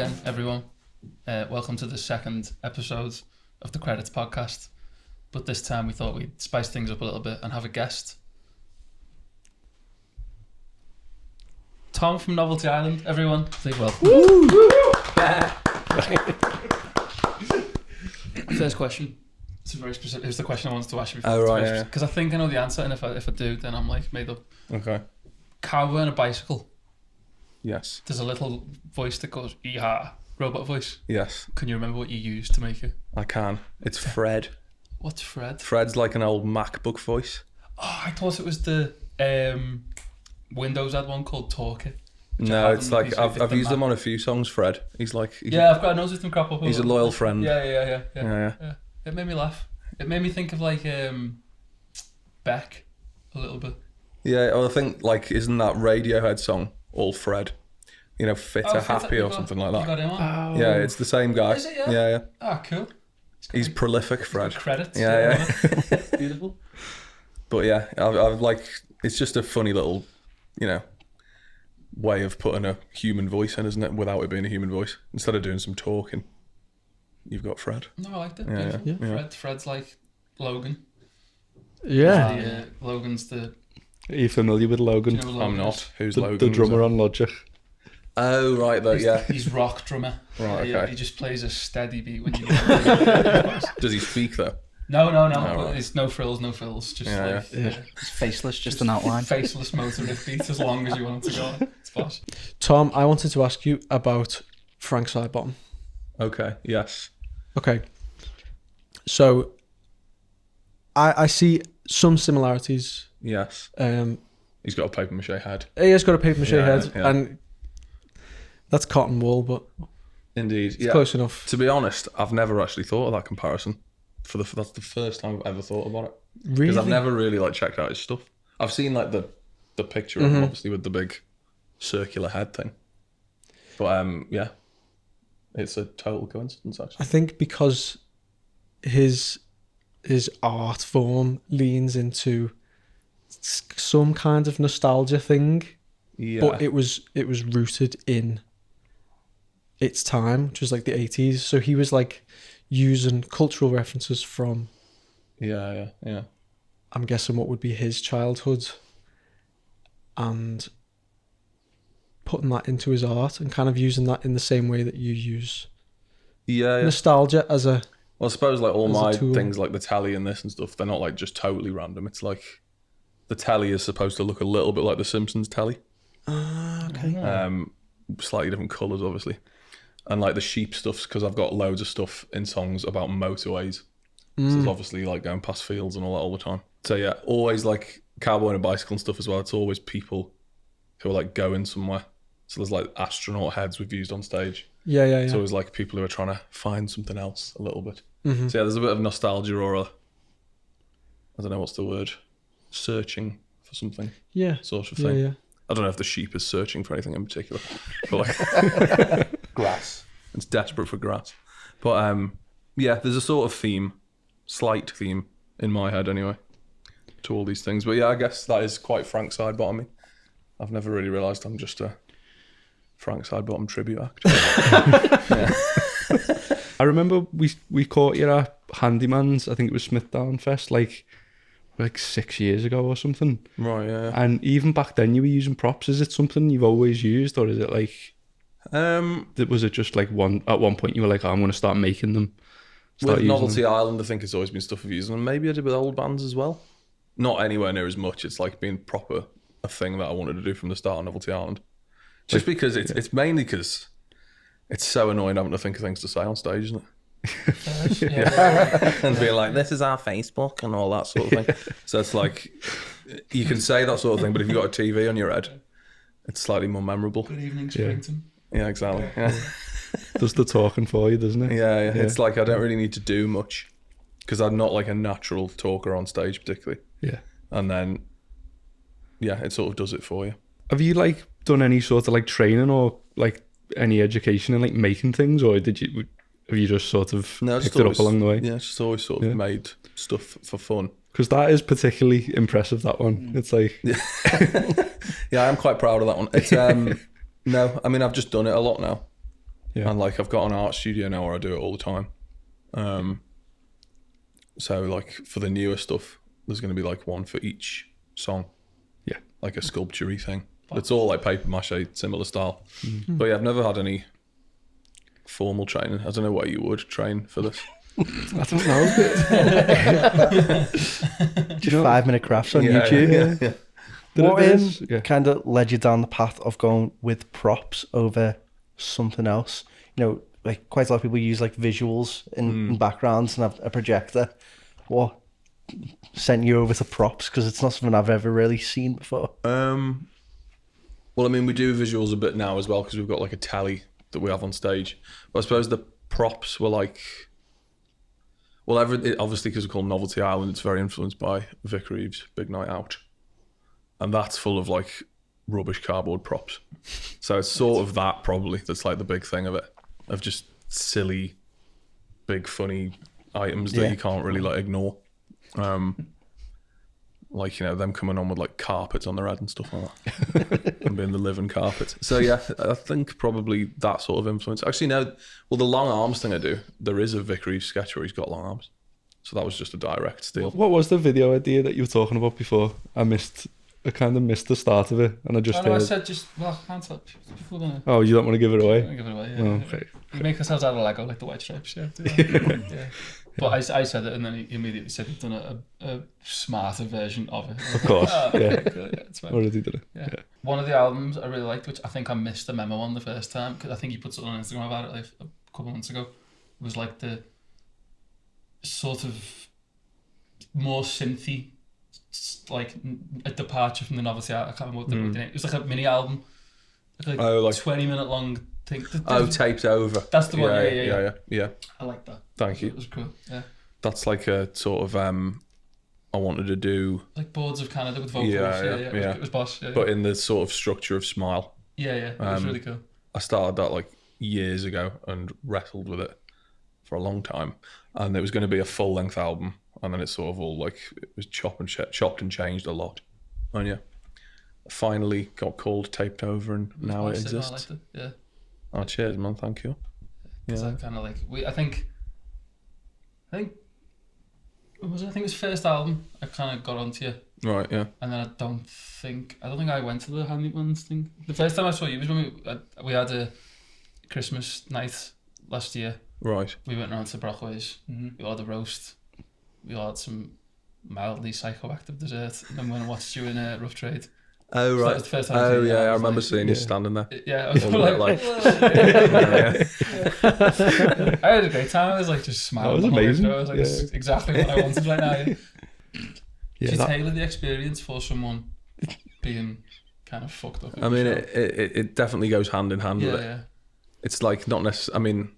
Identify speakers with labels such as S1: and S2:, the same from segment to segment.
S1: again, everyone. Welcome to the second episode of the Credits podcast. But this time we thought we'd spice things up a little bit and have a guest. Tom from Novelty Island, everyone. Please welcome. First question. It's a very specific. It was the question I wanted to ask you before.
S2: Oh, right, yeah.
S1: Because I think I know the answer, and if I do, then I'm like made up.
S2: Okay.
S1: Cowboy on a bicycle.
S2: Yes.
S1: There's a little voice that goes, "Yeehaw," robot voice.
S2: Yes.
S1: Can you remember what you used to make it?
S2: I can. It's Fred.
S1: What's Fred?
S2: Fred's like an old MacBook voice.
S1: Oh, I thought it was the Windows had one called Talk It.
S2: No, it's like I've used him on a few songs. Fred. He's
S1: I've got noticed him crop up.
S2: He's a loyal friend.
S1: Yeah.
S2: Yeah.
S1: It made me laugh. It made me think of like Beck a little bit.
S2: Yeah, well, I think like isn't that Radiohead song All Fred? You know, Fitter, Happy or something like that.
S1: You got him on?
S2: Oh. Yeah, it's the same guy.
S1: Is it? Yeah.
S2: Yeah.
S1: Oh, cool.
S2: He's prolific, Fred.
S1: Credits.
S2: Yeah.
S1: Beautiful.
S2: But yeah, I've like it's just a funny little, way of putting a human voice in, isn't it? Without it being a human voice, instead of doing some talking, you've got Fred.
S1: No, I liked it.
S2: Yeah.
S1: Fred's like Logan.
S3: Yeah.
S1: Logan's the.
S3: Are you familiar with Logan?
S1: Do you know Logan
S2: I'm not.
S1: is?
S2: Who's
S3: The
S2: Logan?
S3: drummer on Logic.
S2: Oh, right, though,
S1: He's rock drummer.
S2: Right, okay.
S1: He just plays a steady beat when you.
S2: Does he speak though?
S1: No.
S2: right.
S1: It's no frills, no fills. Just
S4: It's faceless, just an outline.
S1: Faceless motor riff beat as long as you want it to go. It's posh.
S3: Tom, I wanted to ask you about Frank Sidebottom.
S2: Okay. Yes.
S3: Okay. So, I see some similarities.
S2: Yes. He's got a papier-mache head.
S3: He has got a papier-mache head,
S2: yeah.
S3: and that's cotton wool, but
S2: Indeed.
S3: it's close enough.
S2: To be honest, I've never actually thought of that comparison. That's the first time I've ever thought about it.
S3: Really?
S2: Because I've never really checked out his stuff. I've seen the picture of him, obviously with the big circular head thing. But it's a total coincidence actually.
S3: I think because his art form leans into some kind of nostalgia thing, but it was rooted in its time, which was like the 80s. So he was like using cultural references from I'm guessing what would be his childhood and putting that into his art and kind of using that in the same way that you use nostalgia as a
S2: Well, I suppose like all my
S3: tool.
S2: things like the telly and this and stuff, they're not like just totally random. It's like the telly is supposed to look a little bit like the Simpsons telly.
S3: okay.
S2: Slightly different colours, obviously. And like the sheep stuffs, because I've got loads of stuff in songs about motorways. So it's obviously like going past fields and all that all the time. So yeah, always like cowboy and a bicycle and stuff as well. It's always people who are like going somewhere. So there's like astronaut heads we've used on stage.
S3: Yeah.
S2: It's always like people who are trying to find something else a little bit. So yeah, there's a bit of nostalgia or I don't know what's the word, searching for something sort of thing.
S3: Yeah.
S2: I don't know if the sheep is searching for anything in particular, but like grass. It's desperate for grass. But there's a sort of slight theme in my head anyway, to all these things. But yeah, I guess that is quite Frank Sidebottom. I've never really realised I'm just a Frank Sidebottom tribute act.
S3: I remember we caught you at Handyman's, I think it was Smithdown Fest, like 6 years ago or something.
S2: Right, yeah.
S3: And even back then you were using props. Is it something you've always used, or is it like was it just like at one point you were like, I'm going to start making them?
S2: With Novelty Island, I think it's always been stuff I've used, and maybe I did with old bands as well. Not anywhere near as much. It's like being proper a thing that I wanted to do from the start on Novelty Island. Just because it's mainly because it's so annoying having to think of things to say on stage, isn't it? And being like, this is our Facebook and all that sort of thing. So it's like, you can say that sort of thing, but if you've got a TV on your head, it's slightly more memorable.
S1: Good evening, Springton.
S2: Yeah, exactly. Yeah.
S3: Does the talking for you, doesn't it?
S2: Yeah. It's like I don't really need to do much because I'm not like a natural talker on stage particularly.
S3: Yeah.
S2: And then, it sort of does it for you.
S3: Have you like done any sort of like training or like any education in like making things, or have you just sort of picked it up along the way?
S2: Yeah, just always sort of made stuff for fun.
S3: Because that is particularly impressive, that one. It's like...
S2: Yeah, I'm quite proud of that one. It's no, I mean, I've just done it a lot now.
S3: Yeah.
S2: And like I've got an art studio now where I do it all the time. So like for the newer stuff, there's going to be like one for each song.
S3: Yeah.
S2: Like a sculpture-y thing. It's all like papier-mache, similar style. But yeah, I've never had any formal training. I don't know why you would train for this.
S3: I don't know.
S4: Just 5-minute crafts on YouTube.
S2: Yeah.
S4: What kind of led you down the path of going with props over something else? You know, like quite a lot of people use like visuals in backgrounds and have a projector. What sent you over to props? Because it's not something I've ever really seen before.
S2: Well, I mean, we do visuals a bit now as well because we've got like a telly that we have on stage. But I suppose the props were like, well, obviously because we're called Novelty Island, it's very influenced by Vic Reeves' Big Night Out. And that's full of like rubbish cardboard props. So it's sort of that probably that's like the big thing of it, of just silly, big, funny items that you can't really like ignore. Like, you know, them coming on with like carpets on their head and stuff like that. And being the living carpet. So yeah, I think probably that sort of influence. Actually, no, well, the long arms thing I do, there is a Vic Reeves sketch where he's got long arms. So that was just a direct steal.
S3: What was the video idea that you were talking about before? I kind of missed the start of it, and I just
S1: I said I can't tell people don't know.
S3: Oh, you don't want to give it away?
S1: I give it away, yeah.
S3: Oh, okay.
S1: We make ourselves out of Lego, like the white stripes, yeah. But I said it, and then he immediately said he'd done a smarter version of it.
S3: Of course, yeah.
S1: It's fine.
S3: Already did it.
S1: Yeah. One of the albums I really liked, which I think I missed the memo on the first time, because I think you put something on Instagram about it like a couple of months ago, was like the sort of more synthy, like a departure from the Novelty. I can't remember what the name. It was like a mini album, like 20-minute long thing.
S2: Taped over.
S1: That's the one. Yeah.
S2: I
S1: like that.
S2: Thank you.
S1: It was cool. Yeah.
S2: That's like a sort of I wanted to do
S1: like Boards of Canada with vocals. It was boss.
S2: But in the sort of structure of Smile.
S1: Yeah. It was really cool.
S2: I started that like years ago and wrestled with it for a long time, and it was going to be a full length album, and then it sort of all like it was chopped and changed a lot, and yeah, finally got called, taped over, and now it exists.
S1: I liked it. Yeah.
S2: Oh, cheers, man! Thank you.
S1: Yeah. I kind of like I think it was first album I kind of got onto you.
S2: Right, yeah.
S1: And then I don't think I went to the Handyman's thing. The first time I saw you was when we had a Christmas night last year.
S2: Right.
S1: We went around to Brockways. We had a roast. We had some mildly psychoactive dessert, and then we went and watched you in Rough Trade.
S2: Oh, right.
S1: So that was the first time I
S2: remember seeing you standing there.
S1: Yeah, I was like I had a great time. I was like just smiling.
S3: That was amazing.
S1: I was like, this is exactly what I wanted right now.
S3: Yeah,
S1: Did you tailor the experience for someone being kind of fucked up?
S2: I mean, it definitely goes hand in hand with it.
S1: Yeah.
S2: It's like not necessarily. I mean,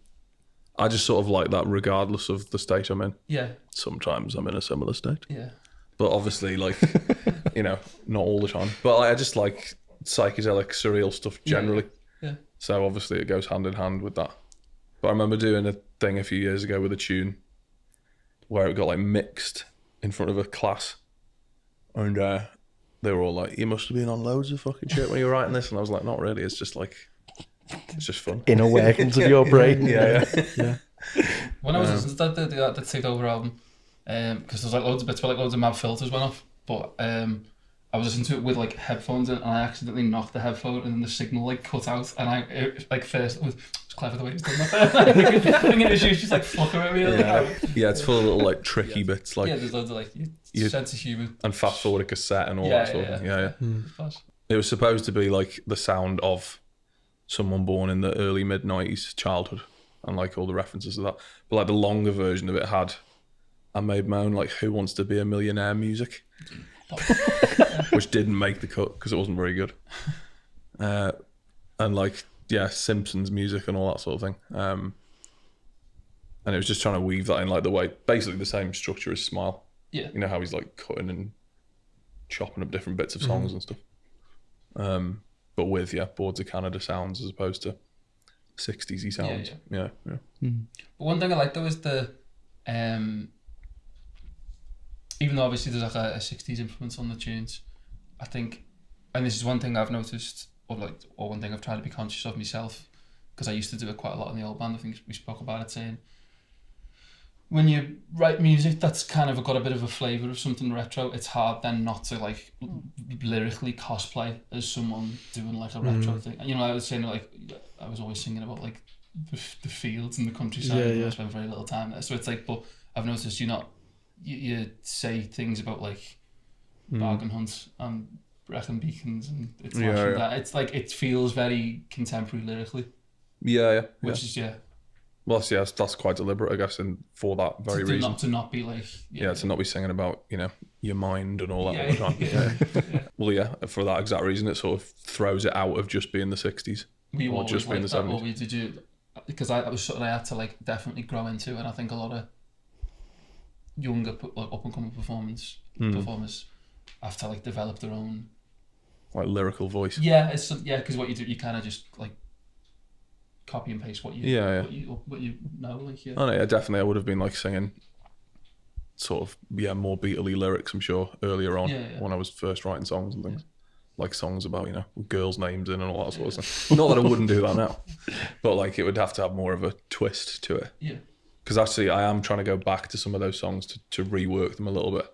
S2: I just sort of like that regardless of the state I'm in.
S1: Yeah.
S2: Sometimes I'm in a similar state.
S1: Yeah.
S2: But obviously, like, you know, not all the time. But I just like psychedelic, surreal stuff generally.
S1: Yeah.
S2: So obviously it goes hand in hand with that. But I remember doing a thing a few years ago with a tune where it got like mixed in front of a class. And they were all like, you must have been on loads of fucking shit when you were writing this. And I was like, not really. It's just like, it's just fun.
S4: Inner workings of your brain.
S2: Yeah.
S1: When I was listening to that Take Over album, because there's like loads of bits where like loads of mad filters went off, but I was listening to it with like headphones in, and I accidentally knocked the headphone, and then the signal like cut out, and it was clever the way it was done that. I think it was just like fucking with me.
S2: Yeah, it's full of little like tricky bits, like
S1: there's loads of like sense of humour
S2: and fast forward a cassette and all that sort of thing. Yeah. It was supposed to be like the sound of someone born in the early mid-90s childhood, and like all the references to that. But like the longer version of it had, I made my own like Who Wants to Be a Millionaire music, which didn't make the cut because it wasn't very good. And like, Simpsons music and all that sort of thing. And it was just trying to weave that in like the way, basically the same structure as Smile.
S1: Yeah.
S2: You know how he's like cutting and chopping up different bits of songs and stuff. But with, Boards of Canada sounds as opposed to 60s-y sounds. Yeah.
S1: But one thing I like though is the, even though obviously there's like a 60s influence on the tunes, I think, and this is one thing I've noticed, or one thing I've tried to be conscious of myself, because I used to do it quite a lot in the old band. I think we spoke about it, saying when you write music that's kind of got a bit of a flavour of something retro, it's hard then not to like lyrically cosplay as someone doing like a retro thing. You know, I was saying like I was always singing about like the fields and the countryside. And I spent very little time there, so it's like. But I've noticed you say things about like bargain hunts and Brecon beacons and it's that. It's like it feels very contemporary lyrically. Which is
S2: Well, that's quite deliberate, I guess, and for that very reason.
S1: To not be like...
S2: to not be singing about, your mind and all that all the time. Well, for that exact reason, it sort of throws it out of just being the 60s.
S1: Or just being the 70s. Did you... Because that was something I had to, like, definitely grow into, and I think a lot of younger, like, up-and-coming performers have to, like, develop their own...
S2: Like, lyrical voice.
S1: Yeah, because what you do, you kind of just, like, copy and paste what you know, like
S2: Oh no, yeah, definitely. I would have been like singing sort of more Beatley lyrics, I'm sure, earlier on when I was first writing songs and things. Like songs about, girls' names in and all that sort of stuff. Not that I wouldn't do that now, but like it would have to have more of a twist to it.
S1: Yeah.
S2: Because actually I am trying to go back to some of those songs to rework them a little bit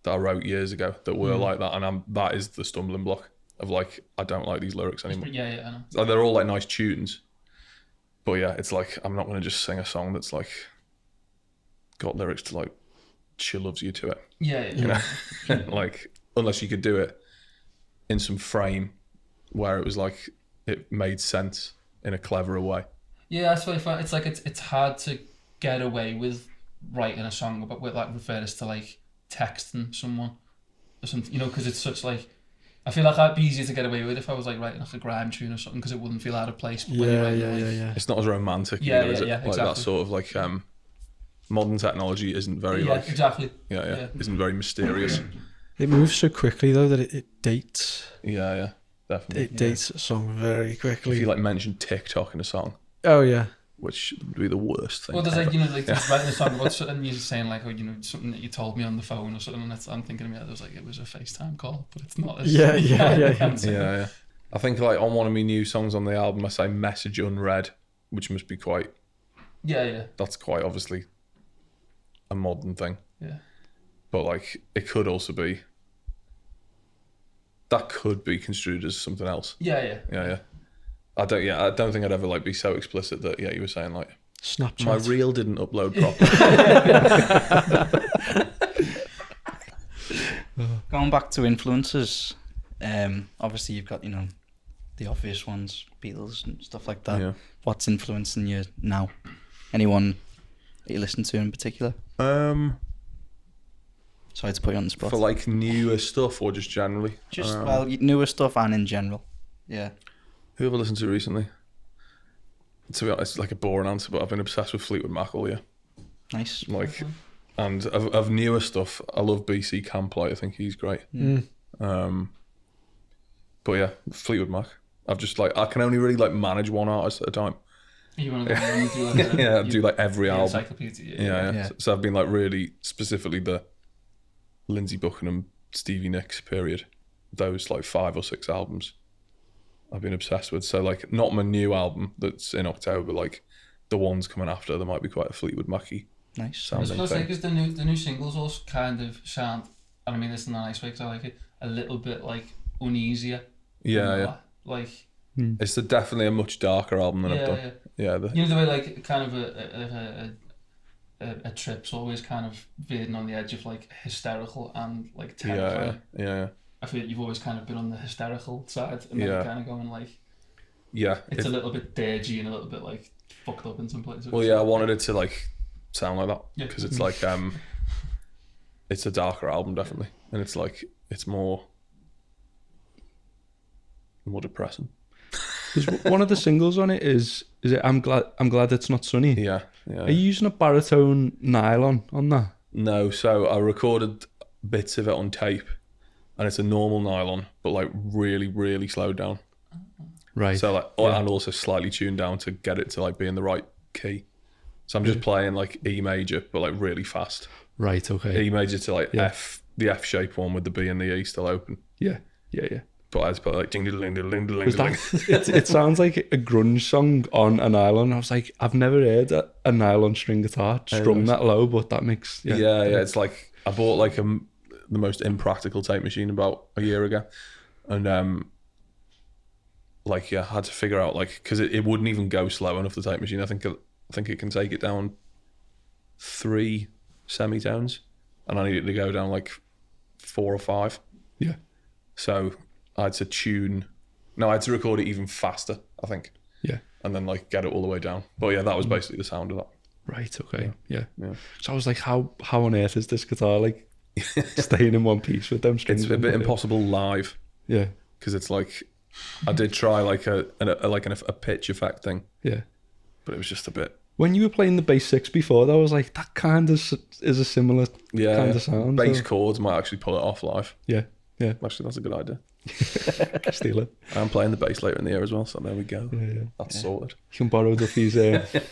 S2: that I wrote years ago that were like that, and that is the stumbling block of like, I don't like these lyrics anymore.
S1: I know.
S2: Like, they're all like nice tunes. But yeah, it's like, I'm not going to just sing a song that's like got lyrics to like, she loves you to it.
S1: Yeah.
S2: Like, unless you could do it in some frame where it was like, it made sense in a cleverer way. Yeah,
S1: that's what I find. It's like, it's hard to get away with writing a song about with like refers to like texting someone or something, because it's such like, I feel like that'd be easier to get away with if I was like writing like a grime tune or something, because it wouldn't feel out of place.
S2: It's not as romantic.
S1: Either, is it?
S2: Like
S1: exactly.
S2: that sort of like modern technology isn't very
S1: exactly.
S2: Isn't very mysterious.
S3: It moves so quickly though that it dates.
S2: Yeah, definitely.
S3: It dates a song very quickly.
S2: If you like mention TikTok in a song.
S3: Oh yeah.
S2: Which would be the worst thing.
S1: Well, there's like writing a song about something, you're saying like, something that you told me on the phone or something, and I'm thinking it was a FaceTime call, but it's not.
S2: Yeah. I think like on one of my new songs on the album, I say message unread, which must be quite.
S1: Yeah.
S2: That's quite obviously a modern thing.
S1: Yeah.
S2: But like, it could also be. That could be construed as something else.
S1: Yeah.
S2: I don't think I'd ever like be so explicit that you were saying like
S3: Snapchat.
S2: My reel didn't upload properly.
S5: Going back to influences, obviously you've got the obvious ones, Beatles and stuff like that.
S2: Yeah.
S5: What's influencing you now? Anyone that you listen to in particular?
S2: Sorry
S5: to put you on the spot.
S2: For like newer stuff or just generally?
S5: Just newer stuff and in general. Yeah.
S2: Who have I listened to recently? To be honest, it's like a boring answer, but I've been obsessed with Fleetwood Mac all year.
S5: Nice.
S2: Like, and of newer stuff, I love BC Camplight. I think he's great. But yeah, Fleetwood Mac. I've just like, I can only really like manage one artist at a time.
S1: You want to do like
S2: do like every album.
S1: Encyclopedia.
S2: Yeah. So I've been like really specifically the Lindsey Buckingham, Stevie Nicks period. Those like 5 or 6 albums I've been obsessed with. So like, not my new album that's in October, like the ones coming after, there might be quite a Fleetwood Mac-y
S5: nice.
S1: I was
S2: sounding
S1: going to say,
S2: thing.
S1: because the new singles all kind of sound, and I mean this in a nice way because I like it, a little bit like uneasier.
S2: Yeah.
S1: Like
S2: It's definitely a much darker album than I've done. Yeah.
S1: The way like kind of a trip's always kind of veering on the edge of like hysterical and like terrifying.
S2: Yeah.
S1: I feel like you've always kind of been on the hysterical side, and then you're kind of going like, it's a little bit dirgy and a little bit like fucked up in some places.
S2: Well, I wanted it to like sound like that because it's like it's a darker album definitely, and it's like it's more depressing.
S3: One of the singles on it is it I'm glad it's not sunny.
S2: Yeah.
S3: Are you using a baritone nylon on that?
S2: No, so I recorded bits of it on tape, and it's a normal nylon, but like really, really slowed down.
S3: Right.
S2: So like, and also slightly tuned down to get it to like be in the right key. So I'm just playing like E major, but like really fast.
S3: Right. Okay.
S2: E major to like F, the F shape one with the B and the E still open.
S3: Yeah.
S2: But I had to put like ding ding ding ding ding ding.
S6: Was that, it sounds like a grunge song on a nylon. I was like, I've never heard a nylon string guitar strung that low, but that makes
S2: yeah. It's like I bought like the most impractical tape machine about a year ago, and like I had to figure out like because it wouldn't even go slow enough, the tape machine. I think it can take it down 3 semitones, and I needed to go down like 4 or 5.
S6: Yeah.
S2: So I had to record it even faster, I think.
S6: Yeah.
S2: And then like get it all the way down. But yeah, that was basically the sound of that.
S6: Right, okay. Yeah.
S2: Yeah.
S6: So I was like, how on earth is this guitar like staying in one piece with them strings?
S2: It's a bit impossible live.
S6: Yeah.
S2: Because it's like I did try like a pitch effect thing.
S6: Yeah.
S2: But it was just a bit.
S6: When you were playing the bass 6 before, that was like that kind of is a similar kind of sound.
S2: Bass chords might actually pull it off live.
S6: Yeah. Yeah.
S2: Actually, that's a good idea.
S6: Steal it.
S2: I'm playing the bass later in the year as well, so there we go.
S6: Yeah.
S2: That's sorted.
S6: You can borrow Duffy's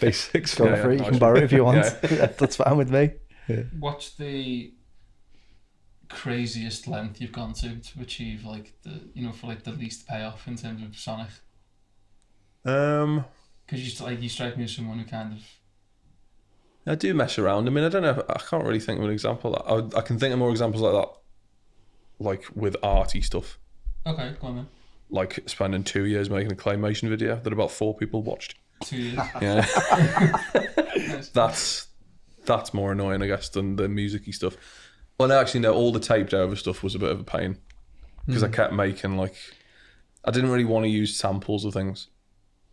S6: bass 6.
S4: Go for it. You can borrow it if you want. That's fine with me.
S6: Yeah.
S1: What's the craziest length you've gone to achieve like for like the least payoff in terms of sonic? Because you strike me as someone who kind of.
S2: I do mess around. I mean, I don't know. I can't really think of an example. I can think of more examples like that, like with arty stuff.
S1: Okay, go on then.
S2: Like spending 2 years making a claymation video that about 4 people watched.
S1: 2 years.
S2: Yeah.
S1: Nice.
S2: That's more annoying, I guess, than the music-y stuff. Well, no, actually, no. All the taped over stuff was a bit of a pain because I kept making like I didn't really want to use samples of things.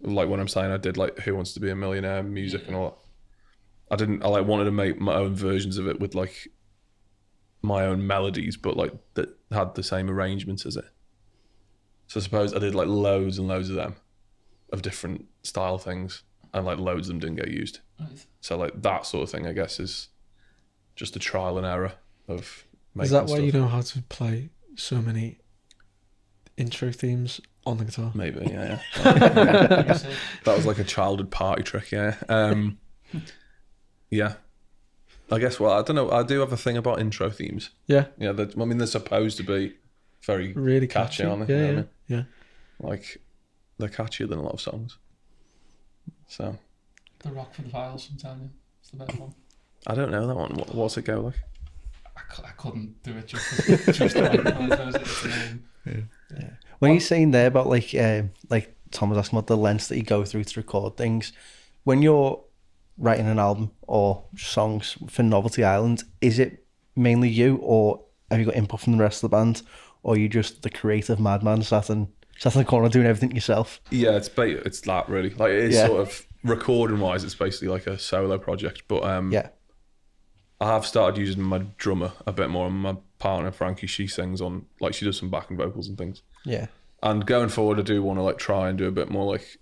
S2: Like when I'm saying I did like Who Wants to Be a Millionaire music and all that. I wanted to make my own versions of it with like my own melodies, but like that had the same arrangements as it. So I suppose I did like loads and loads of them, of different style things, and like loads of them didn't get used.
S1: Right.
S2: So like that sort of thing, I guess, is just a trial and error of making
S3: Is that why
S2: stuff.
S3: you know how to play so many intro themes on the guitar?
S2: Maybe, yeah. That was like a childhood party trick, yeah. Yeah. I guess, well, I don't know. I do have a thing about intro themes.
S3: Yeah.
S2: Yeah, they're supposed to be very
S3: Really
S2: catchy,
S3: catchy.
S2: aren't they?
S3: Yeah,
S2: You know
S3: yeah,
S2: what I mean?
S3: yeah.
S2: Like, they're catchier than a lot of songs. So,
S1: The Rock for the Files, I'm telling you. It's the best one.
S2: I don't know that one. What's it go like?
S1: I couldn't do it just like
S4: Yeah. When you're saying there about like Tom was asking about the lengths that you go through to record things, when you're writing an album or songs for Novelty Island, is it mainly you, or have you got input from the rest of the band, or are you just the creative madman sat in the corner doing everything yourself?
S2: Yeah, it's that really. Like it is sort of recording wise, it's basically like a solo project. But
S4: Yeah.
S2: I have started using my drummer a bit more, and my partner Frankie, she sings on, like she does some backing vocals and things.
S4: Yeah.
S2: And going forward, I do want to like try and do a bit more like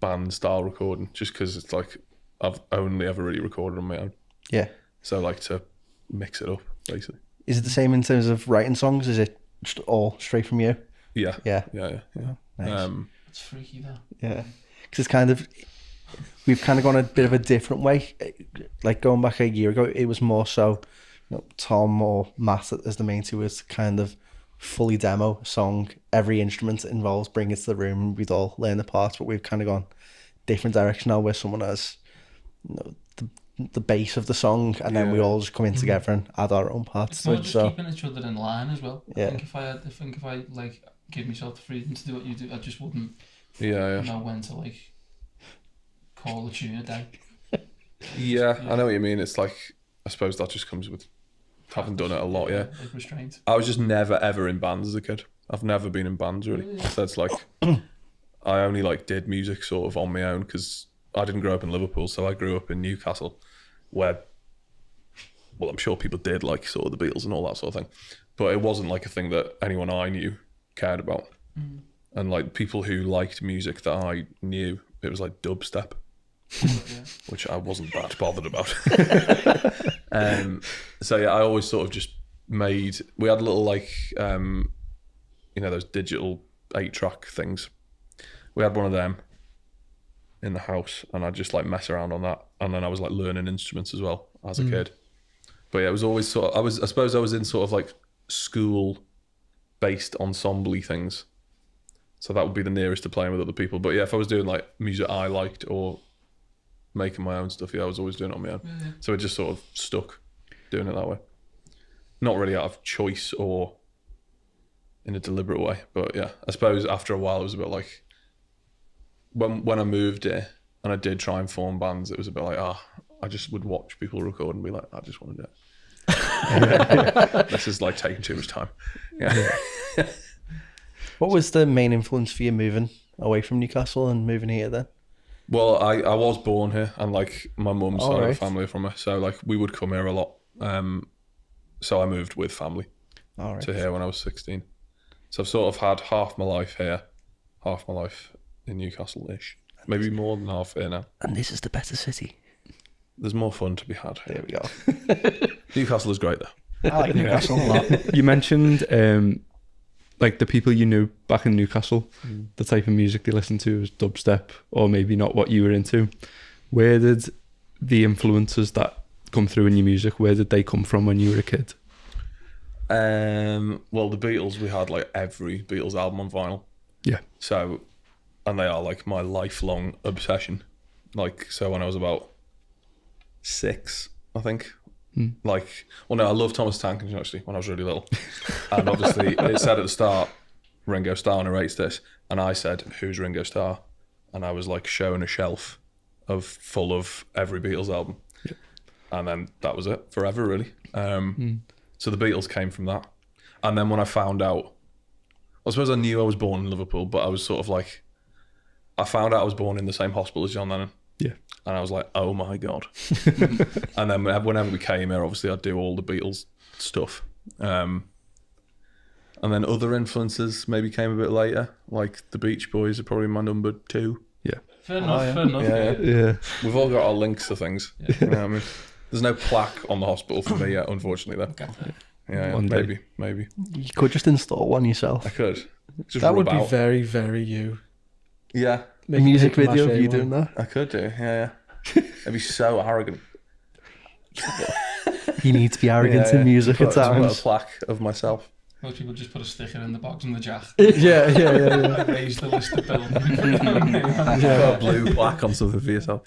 S2: band style recording, just because it's like I've only ever really recorded on my own.
S4: Yeah.
S2: So like to mix it up, basically.
S4: Is it the same in terms of writing songs? Is it just all straight from you?
S2: Yeah.
S4: Yeah.
S2: Yeah.
S4: Nice.
S1: It's freaky though.
S4: Yeah, because it's kind of, we've kind of gone a bit of a different way. Like going back a year ago, it was more so, Tom or Matt as the main two was kind of fully demo a song. Every instrument involved, bring it to the room, and we'd all learn the parts. But we've kind of gone different direction now, where someone has the base of the song, and then we all just come in together and add our own parts
S1: It's
S4: to
S1: more
S4: it.
S1: just
S4: So
S1: keeping each other in line as well.
S4: Yeah.
S1: I think if I like give myself the freedom to do what you do, I just wouldn't
S2: Yeah.
S1: know when to like call a tune a day.
S2: Yeah, I know what you mean. It's like, I suppose that just comes with having done it a lot, yeah.
S1: Like restraint.
S2: I was just never ever in bands as a kid. I've never been in bands really. So it's like, I only like did music sort of on my own because I didn't grow up in Liverpool, so I grew up in Newcastle, where, well, I'm sure people did like sort of the Beatles and all that sort of thing, but it wasn't like a thing that anyone I knew cared about. And like people who liked music that I knew, it was like dubstep, which I wasn't that bothered about. So yeah, I always sort of just made, we had little like, those digital 8-track things. We had one of them in the house, and I'd just like mess around on that. And then I was like learning instruments as well as a kid. But yeah, it was always sort of, I suppose I was in sort of like school based ensemble things. So that would be the nearest to playing with other people. But yeah, if I was doing like music I liked or making my own stuff, yeah, I was always doing it on my own.
S1: Yeah.
S2: So it just sort of stuck doing it that way. Not really out of choice or in a deliberate way. But yeah, I suppose after a while it was a bit like when I moved here and I did try and form bands, it was a bit like, I just would watch people record and be like, I just want to do it. This is like taking too much time. Yeah.
S4: What was the main influence for you moving away from Newcastle and moving here then?
S2: Well, I was born here, and like my mum's side of the family are from here, so like we would come here a lot. So I moved with family to here when I was 16. So I've sort of had half my life here, half my life in Newcastle-ish. Maybe more than half here now.
S4: And this is the better city.
S2: There's more fun to be had.
S4: There we go.
S2: Newcastle is great though.
S5: I like Newcastle a lot.
S6: You mentioned like the people you knew back in Newcastle, the type of music they listened to was dubstep, or maybe not what you were into. Where did the influences that come through in your music, where did they come from when you were a kid?
S2: Well, the Beatles, we had like every Beatles album on vinyl.
S6: Yeah.
S2: So, and they are like my lifelong obsession. Like, so when I was about 6, I think. Like, well, no, I love Thomas Tank actually when I was really little. And obviously, it said at the start, Ringo Starr narrates this. And I said, who's Ringo Starr? And I was like showing a shelf full of every Beatles album.
S6: Yeah.
S2: And then that was it forever, really. So the Beatles came from that. And then when I found out, I suppose I knew I was born in Liverpool, but I was sort of like, I found out I was born in the same hospital as John Lennon.
S6: Yeah.
S2: And I was like, oh my God. And then whenever we came here, obviously I'd do all the Beatles stuff. And then other influences maybe came a bit later, like the Beach Boys are probably my number 2.
S6: Yeah.
S1: Fair enough.
S2: Yeah. We've all got our links to things. Yeah. You know what I mean? There's no plaque on the hospital for me yet, unfortunately, though.
S1: Okay.
S2: Yeah,
S6: One day.
S2: maybe.
S4: You could just install one yourself.
S2: I could. Just
S3: That would
S2: rub
S3: be
S2: out.
S3: very, very you.
S2: Yeah,
S4: A music video of you doing that.
S2: I could do. Yeah. It'd be so arrogant.
S4: You need to be arrogant in music at
S2: Just put a
S4: times.
S2: plaque of myself.
S1: Most people just put a sticker in the box on the jack.
S3: Yeah.
S1: Raise the list of bills.
S2: Put a blue plaque on something for yourself.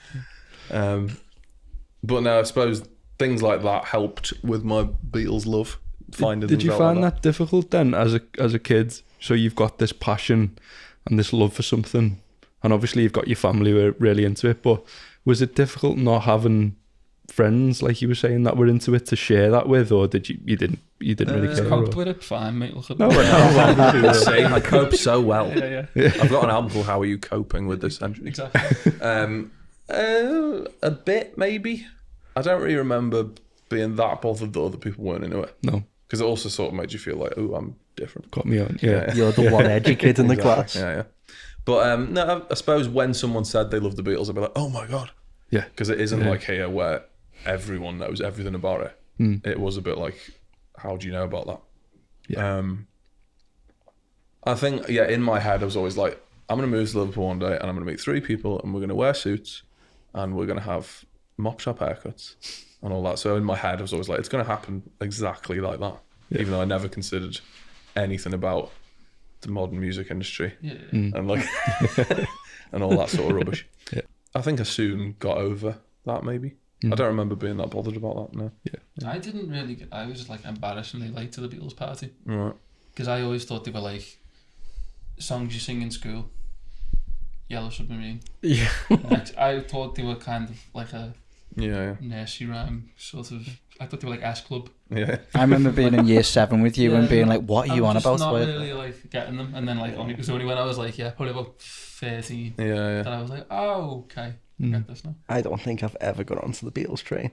S2: But no, I suppose things like that helped with my Beatles love.
S6: Did you find that difficult then as a kid? So you've got this passion and this love for something, and obviously you've got your family who are really into it, but was it difficult not having friends, like you were saying, that were into it to share that with, or did you didn't really care?
S1: Coped with it fine, mate. Look at
S6: No,
S2: See, I cope so well.
S1: Yeah.
S2: I've got an album called How Are You Coping With This Century?
S1: Exactly.
S2: A bit, maybe. I don't really remember being that bothered that other people weren't into it.
S6: No.
S2: Because it also sort of made you feel like, oh, I'm different.
S6: Got me on. Yeah.
S4: You're the one edgy kid in the class.
S2: Yeah. But no, I suppose when someone said they loved the Beatles, I'd be like, oh my God.
S6: Yeah.
S2: Because it isn't like here where everyone knows everything about it. It was a bit like, how do you know about that?
S6: Yeah.
S2: I think, in my head, I was always like, I'm going to move to Liverpool one day and I'm going to meet 3 people and we're going to wear suits and we're going to have mop shop haircuts and all that. So in my head, I was always like, it's going to happen exactly like that. Yeah. Even though I never considered anything about the modern music industry and like and all that sort of rubbish.
S6: Yeah.
S2: I think I soon got over that maybe. I don't remember being that bothered about that, no.
S6: Yeah.
S1: I didn't really I was like embarrassingly late to the Beatles party.
S2: Right.
S1: Because I always thought they were like songs you sing in school. Yellow Submarine.
S3: Yeah.
S1: I thought they were kind of like a
S2: Yeah.
S1: nursery rhyme sort of. I thought they were like S Club.
S2: Yeah.
S5: I remember being in year 7 with you and being like, what are you on about?
S1: Not really like getting them, and then like only when I was like probably about 13.
S2: Yeah.
S1: Then I was like, oh okay, I get this now.
S4: I don't think I've ever got onto the Beatles train.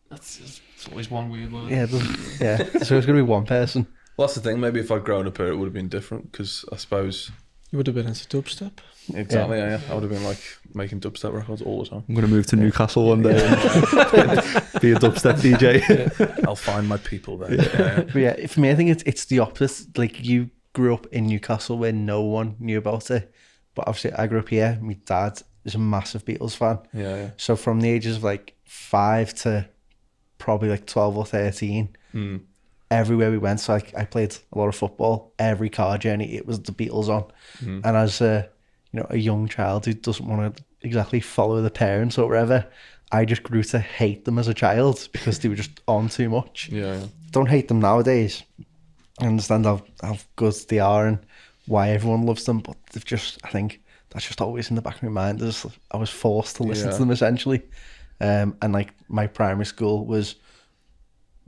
S1: That's just, it's always one weird one.
S4: Yeah, so it's going to be one person.
S2: Well, that's the thing. Maybe if I'd grown up here, it would have been different. Because I suppose
S3: You would have been into dubstep.
S2: exactly. Yeah. I would have been like making dubstep records all the time.
S6: I'm going to move to Newcastle one day and be a dubstep DJ.
S2: I'll find my people there. Yeah.
S4: But yeah, for me, I think it's the opposite. Like, you grew up in Newcastle where no one knew about it, but obviously I grew up here. My dad is a massive Beatles fan.
S2: Yeah.
S4: So from the ages of like 5 to probably like 12 or 13, everywhere we went. So I played a lot of football. Every car journey, it was the Beatles on. And as a young child who doesn't want to exactly follow the parents or whatever, I just grew to hate them as a child because they were just on too much.
S2: Yeah.
S4: Don't hate them nowadays. I understand how good they are and why everyone loves them, but they've just, I think that's just always in the back of my mind. I was forced to listen to them essentially. And like my primary school was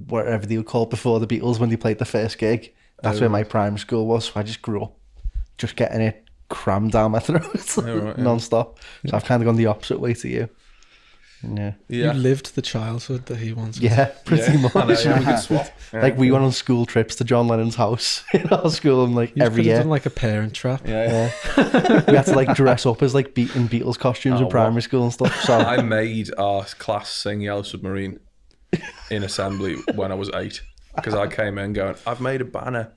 S4: whatever they were called before the Beatles when they played the first gig. That's where my primary school was. So I just grew up just getting it crammed down my throat non-stop. So I've kind of gone the opposite way to you. Yeah.
S3: You lived the childhood that he wanted.
S4: Yeah, pretty much.
S2: I know, yeah, we could swap.
S4: Like we went on school trips to John Lennon's house in our school, and like every year,
S3: done like a parent trap.
S4: we had to like dress up as like in Beatles costumes in primary school and stuff. So
S2: I made our class sing Yellow Submarine in assembly when I was 8 because I came in going, I've made a banner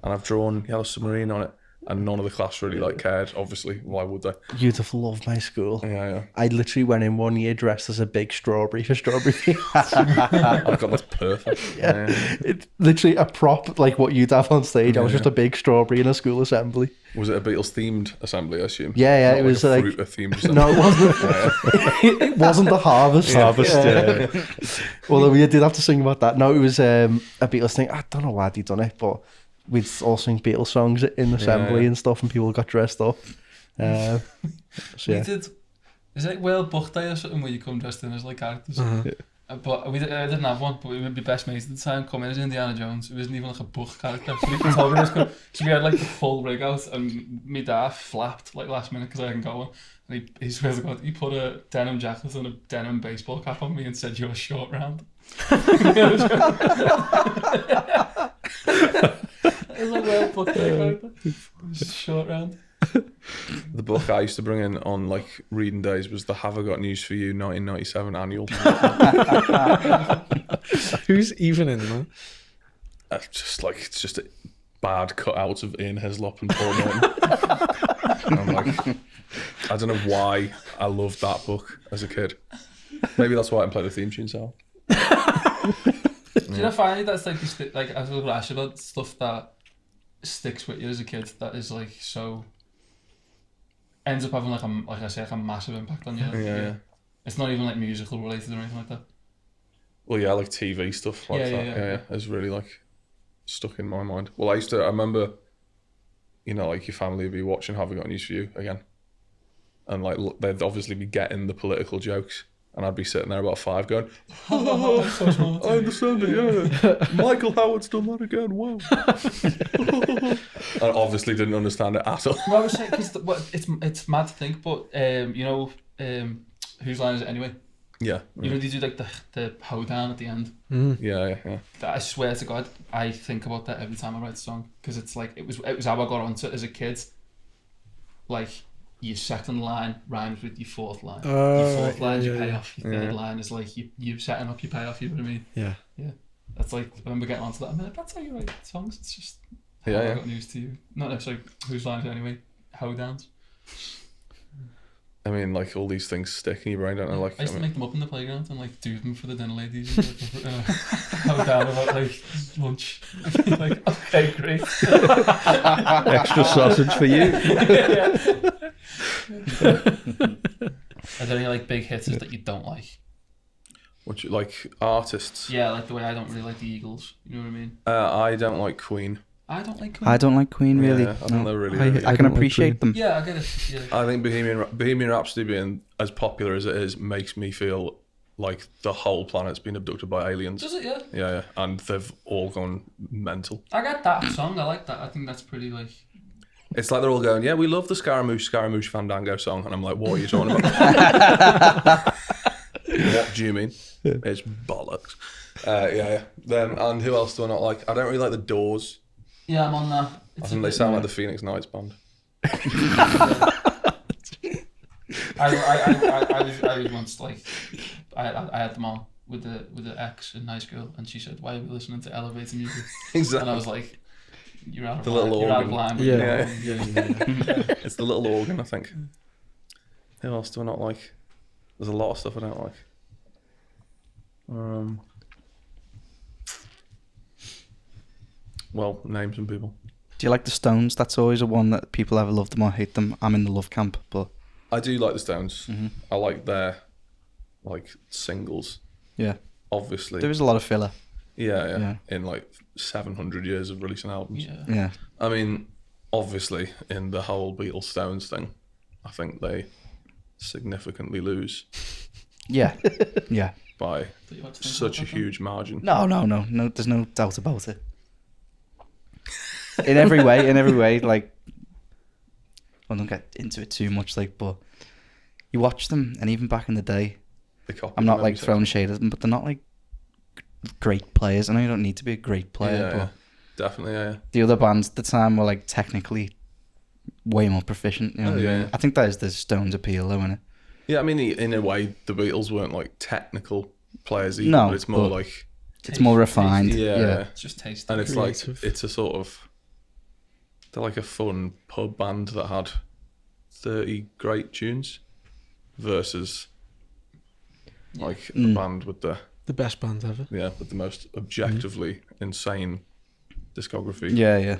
S2: and I've drawn Yellow Submarine on it. And none of the class really like cared. Obviously, why would they?
S4: You'd have loved my school.
S2: Yeah.
S4: I literally went in one year dressed as a big strawberry for strawberry.
S2: I got that's perfect.
S4: Yeah. It's literally a prop like what you'd have on stage. I was just a big strawberry in a school assembly.
S2: Was it a Beatles themed assembly? I assume.
S4: Yeah.
S2: Not
S4: It was like
S2: fruit themed assembly.
S4: no, it wasn't. It wasn't the harvest. Although we did have to sing about that. No, it was a Beatles thing. I don't know why they'd done it, but we'd all sing Beatles songs in assembly and stuff, and people got dressed up. So
S1: We did. Is it like World Book Day or something where you come dressed in as like characters? But I didn't have one. But we would be best mates at the time. Come in as Indiana Jones. It wasn't even like a book character. So we told me this. So we had like the full rig out, and my dad flapped like last minute because I hadn't got one. And he swears to God, he put a denim jacket and a denim baseball cap on me and said, "You're short round." It was like World Book Day character. It was short round.
S2: The book I used to bring in on like reading days was the Have I Got News for You 1997 annual.
S3: Who's even in there?
S2: It's just a bad cutouts of Ian Hislop and Paul Norton. I'm like, I don't know why I loved that book as a kid. Maybe that's why I didn't play the theme tune so.
S1: Do you know finally that's like I was going to ask you about stuff that sticks with you as a kid that is like so ends up having like a massive impact on you.
S2: Yeah.
S1: It's not even like musical related or anything like that.
S2: Well, yeah, like TV stuff like that. Yeah. It's really like stuck in my mind. Well, I remember, like your family would be watching Have I Got News for You again, and like they'd obviously be getting the political jokes. And I'd be sitting there about 5 going, I understand it, yeah. Michael Howard's done that again, wow. I obviously didn't understand it at all.
S1: Well, I was saying, because it's mad to think, but whose line is it anyway?
S2: Yeah.
S1: They do like the hoedown at the end.
S2: Yeah.
S1: I swear to God, I think about that every time I write a song, because it's like, it was how I got onto it as a kid. Like, your second line rhymes with your fourth line. Your fourth line is your payoff. Your third line is like you're setting up your payoff. You know what I mean?
S3: Yeah.
S1: That's like, I remember getting onto that. I'm like, that's how you write songs. It's just I got news to you. Not necessarily whose lines anyway. Hoedowns.
S2: I mean, like all these things stick in your brain, don't they? Like,
S1: I used to make them up in the playground and like do them for the dinner ladies. Hoedown about like lunch. Like, okay, great.
S6: Extra sausage for you.
S1: Are there any like big hitters that you don't like?
S2: What you like, artists?
S1: Yeah, like the way I don't really like the Eagles. You know what I mean?
S2: I don't like Queen.
S1: I don't like Queen.
S5: I don't like Queen really.
S2: Yeah, I think they're really.
S5: I can appreciate them.
S1: Yeah, I get it. Yeah.
S2: I think Bohemian Rhapsody being as popular as it is makes me feel like the whole planet's been abducted by aliens.
S1: Does it? Yeah.
S2: Yeah, and they've all gone mental.
S1: I get that song. I like that. I think that's pretty like.
S2: It's like they're all going, yeah, we love the Scaramouche Fandango song, and I'm like, what are you talking about? What do you mean? Yeah. It's bollocks. Them, and who else do I not like? I don't really like the Doors.
S1: Yeah, I'm on that.
S2: I think they sound like the Phoenix Nights band.
S1: I was once like, I had them on with the ex in high school, and she said, "Why are we listening to elevator music?"
S2: Exactly.
S1: And I was like, "You're out of
S2: the
S1: line.
S2: little
S1: You're
S2: organ.
S1: out of line."
S3: Yeah.
S2: It's the little organ, I think. Who else do I not like? There's a lot of stuff I don't like. Well, name some people.
S5: Do you like the Stones? That's always a one that people either love them or hate them. I'm in the love camp, but
S2: I do like the Stones.
S5: Mhm.
S2: I like their like singles.
S5: yeah,
S2: Obviously,
S5: there is a lot of filler.
S2: yeah.
S5: Yeah.
S2: In like 700 years of releasing albums.
S1: Yeah.
S5: Yeah,
S2: I mean, obviously, in the whole Beatles Stones thing, I think they significantly lose
S5: yeah, yeah.
S2: by
S1: Thought you had to think
S2: such a
S1: about that
S2: huge margin.
S5: No. There's no doubt about it. In every way, like, I don't get into it too much, like, but you watch them, and even back in the day,
S2: They copy
S5: I'm not
S2: them
S5: like
S2: every
S5: throwing shade at them, but they're not like great players. I know you don't need to be a great player,
S2: Yeah,
S5: but
S2: yeah. Definitely, yeah.
S5: the other bands at the time were like technically way more proficient. You know
S2: Oh,
S5: what I mean?
S2: yeah.
S5: I think that is the Stones' appeal, though, isn't it?
S2: Yeah, I mean, in a way, the Beatles weren't like technical players either,
S5: No,
S2: but it's more
S5: but
S2: like,
S5: It's more refined.
S2: yeah.
S5: Yeah.
S1: It's just taste.
S2: And it's
S3: Creative.
S2: like, it's a sort of, they're like a fun pub band that had 30 great tunes versus like a band with the
S3: best band ever.
S2: with the most objectively insane discography
S5: Yeah.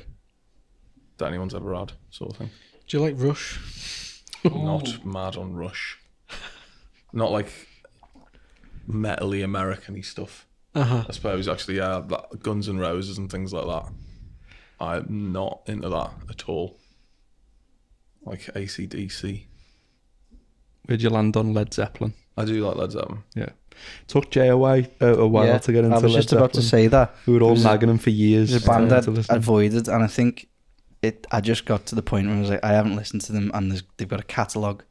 S2: that anyone's ever had, sort of thing.
S3: Do you like Rush?
S2: Not mad on Rush. Not like metally American-y stuff.
S3: Uh-huh.
S2: I suppose actually, yeah, that Guns N' Roses and things like that. I'm not into that at all. Like AC/DC.
S6: Where'd you land on Led Zeppelin?
S2: I do like Led Zeppelin.
S6: Yeah. Took Jay away a while
S5: Yeah,
S6: to get into
S5: I was
S6: Led
S5: just about to
S6: Zeppelin.
S5: say that.
S6: We were all
S5: It was
S6: nagging him for years.
S5: There's a band
S6: to
S5: that
S6: listen.
S5: I avoided, and I think I just got to the point where I was like, I haven't listened to them, and they've got a catalogue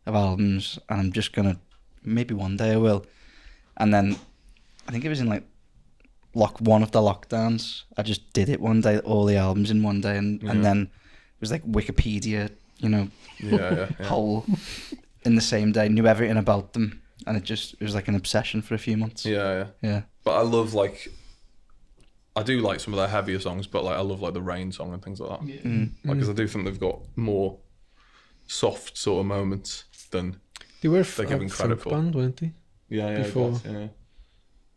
S5: of albums, and I'm just gonna, maybe one day I will. And then I think it was in like one of the lockdowns. I just did it one day, all the albums in one day, and then it was like Wikipedia,
S2: Yeah.
S5: whole in the same day. Knew everything about them, and it was like an obsession for a few months.
S2: Yeah.
S5: Yeah.
S2: But I love like, I do like some of their heavier songs, but like I love like the Rain song and things like that.
S1: Yeah.
S5: Mm.
S2: Like, because I do think they've got more soft sort of moments than
S3: They were
S2: They're giving
S3: a
S2: credit
S3: folk
S2: for.
S3: band, weren't they?
S2: yeah,
S3: Before.
S2: I guess, yeah.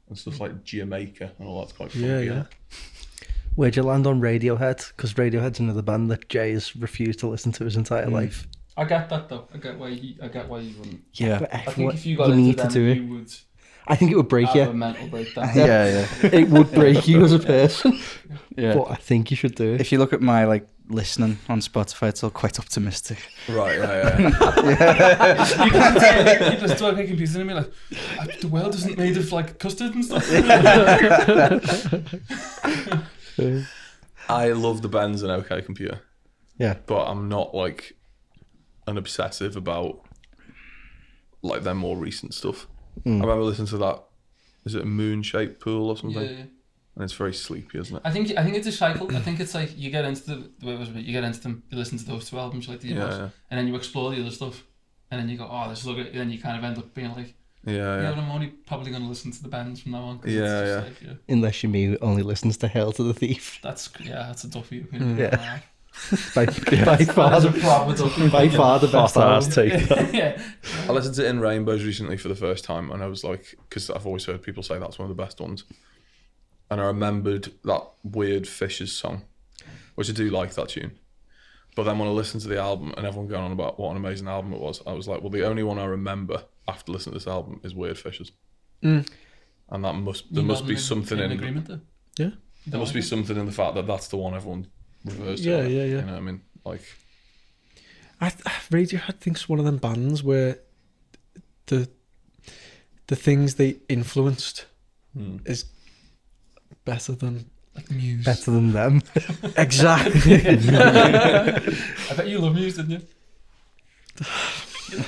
S2: And stuff like Jamaica and all that's quite fun.
S3: Yeah.
S4: Where'd you land on Radiohead? Because Radiohead's another band that Jay has refused to listen to his entire life.
S1: I get that though. I get why you wouldn't.
S5: Yeah.
S4: But
S1: I think if you got
S4: you
S1: into
S4: need
S1: them,
S4: to do it.
S1: you would
S4: I think it would break
S1: have a
S4: you.
S1: mental breakdown.
S5: Yeah.
S4: It would break you as a person.
S5: Yeah.
S4: But I think you should do it.
S5: If you look at my like listening on Spotify, it's all quite optimistic.
S2: Right, yeah.
S1: You can't tell. You just talk like confusing me like the world isn't made of like custard and stuff.
S2: I love the Benz and OK Computer.
S4: Yeah.
S2: But I'm not like an obsessive about like their more recent stuff. I remember listening to that. Is it a Moon-Shaped Pool or something?
S1: Yeah.
S2: And it's very sleepy, isn't it?
S1: I think it's a cycle. I think it's like you get into the way it was. You get into them. You listen to those two albums, you like the
S2: Yeah.
S1: and then you explore the other stuff, and then you go, oh, this is good. And then you kind of end up being like,
S2: Yeah.
S1: but I'm only probably going to listen to the bands from now on. 'Cause
S2: Yeah,
S1: it's
S2: yeah.
S1: just like,
S4: Unless you mean only listens to Hail to the Thief.
S1: that's a Duffy opinion.
S4: Yeah.
S1: By
S4: By far the best
S6: Fast
S4: album.
S6: take that.
S1: yeah.
S2: I listened to In Rainbows recently for the first time, and I was like, because I've always heard people say that's one of the best ones. And I remembered that weird Fishes song, which I do like that tune. But then when I listened to the album and everyone going on about what an amazing album it was, I was like, well, the only one I remember after listening to this album is Weird Fishes. And that there must be something in
S1: agreement there.
S3: Yeah.
S2: There must be something in the fact that that's the one everyone refers to.
S3: Yeah,
S2: like,
S3: yeah.
S2: You know what I mean? Like,
S3: Radiohead thinks one of them bands where the things they influenced is better than
S1: Like Muse.
S4: Better than them.
S3: exactly.
S1: I bet you love Muse, didn't you?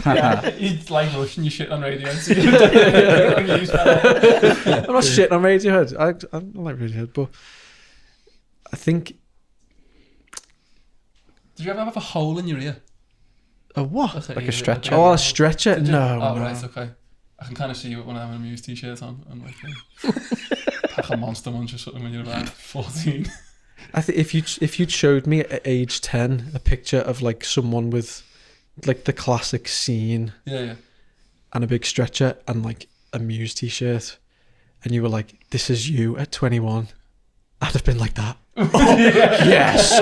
S1: Yeah, you'd like Russian, you shit on radio. So Muse fella.
S3: I'm not shitting on Radiohead. I like Radiohead, but I think
S1: Did you ever have a hole in your ear?
S3: a what?
S5: Like a stretcher?
S3: Oh, a stretcher?
S1: Did you?
S3: No.
S1: Oh,
S3: no.
S1: right, okay. I can kind of see you when I have a Muse t-shirt on and like pack a Monster Munch or something when you're about 14.
S3: I think if you'd showed me at age 10 a picture of like someone with like the classic scene
S1: Yeah.
S3: and a big stretcher and like a Muse t-shirt, and you were like, "This is you at 21," I'd have been like that. Yes.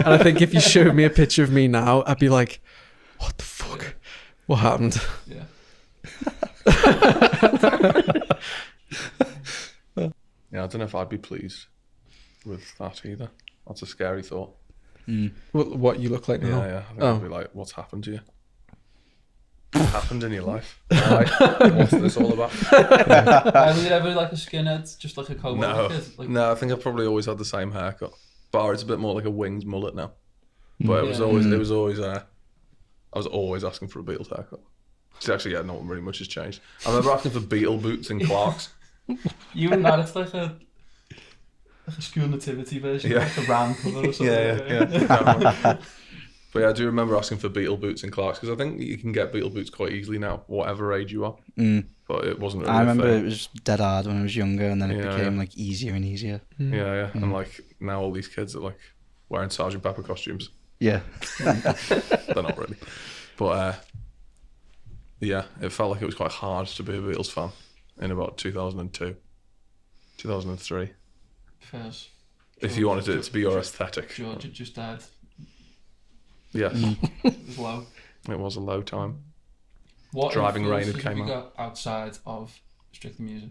S3: And I think if you showed me a picture of me now, I'd be like, what the fuck? What happened?
S1: Yeah.
S2: Yeah, I don't know if I'd be pleased with that either. That's a scary thought.
S3: What you look like now?
S2: Yeah, I think I'd be like, what's happened to you? What happened in your life? Why? What's this all about?
S1: Have you ever like a skinhead, just like a cowboy?
S2: No,
S1: kid? Like,
S2: no, I think I've probably always had the same haircut. Bar, it's a bit more like a winged mullet now. But it was always, I was always asking for a Beatles haircut. So actually, yeah, not really much has changed. I remember asking for Beatle boots and Clarks.
S1: You and that, it's like a school nativity version,
S2: Yeah.
S1: like a ram cover or something.
S2: Yeah. But yeah, I do remember asking for Beatle boots and Clarks because I think you can get Beatle boots quite easily now, whatever age you are. But it wasn't really
S5: I remember
S2: a thing.
S5: it was dead hard when I was younger, and then it became like easier and easier.
S2: Yeah. And like now all these kids are like wearing Sgt. Pepper costumes.
S5: Yeah.
S2: They're not really. But yeah, it felt like it was quite hard to be a Beatles fan in about 2002, 2003.
S1: First,
S2: If you wanted it to be your aesthetic.
S1: George had just died.
S2: Yes,
S1: It was low.
S2: it was a low time.
S1: What
S2: Driving Rain
S1: influences
S2: had came
S1: have you
S2: out.
S1: got outside of Strictly Music?